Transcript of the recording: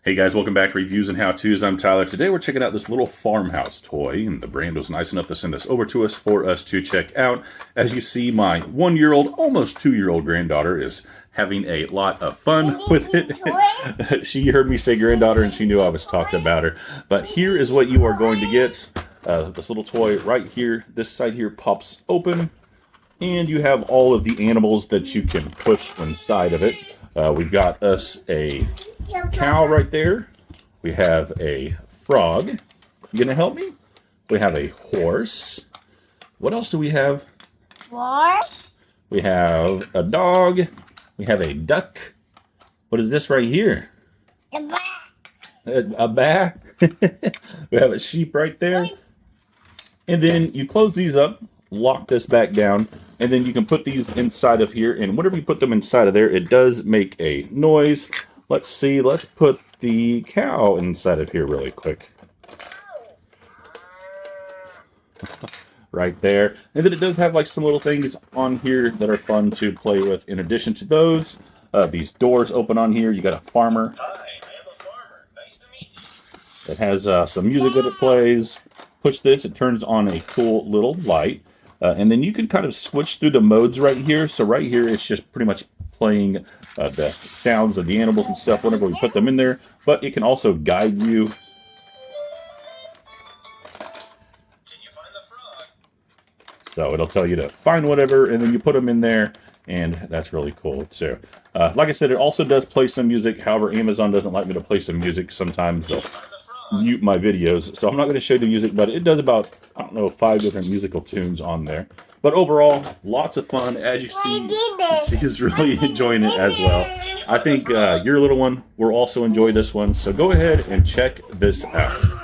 Hey guys, welcome back to Reviews and How-Tos. I'm Tyler. Today we're checking out this little farmhouse toy, and the brand was nice enough to send this over to us for us to check out. As you see, my 1-year-old, almost 2-year-old granddaughter is having a lot of fun with it. She heard me say granddaughter and she knew I was talking about her. But here is what you are going to get. This little toy right here. This side here pops open, and you have all of the animals that you can push inside of it. We've got us a cow right there. We have a frog. You gonna help me? We have a horse. What else do we have? What? We have a dog. We have a duck. What is this right here? A bat. A bat. We have a sheep right there. And then you close these up, lock this back down, and then you can put these inside of here. And whenever you put them inside of there, it does make a noise. Let's see. Let's put the cow inside of here really quick. Right there. And then it does have like some little things on here that are fun to play with. In addition to those, these doors open on here. You got a farmer. Hi, I am a farmer. Nice to meet you. It has some music that it plays. Push this, it turns on a cool little light. And then you can kind of switch through the modes right here. So right here, it's just pretty much playing the sounds of the animals and stuff whenever we put them in there. But it can also guide you. Can you find the frog? So it'll tell you to find whatever, and then you put them in there, and that's really cool. So, like I said, it also does play some music. However, Amazon doesn't like me to play some music. Sometimes they'll mute my videos, so I'm not going to show you the music, but it does about, I don't know, 5 different musical tunes on there. But overall, lots of fun. As you see, she is really enjoying it as well. I think your little one will also enjoy this one, so go ahead and check this out.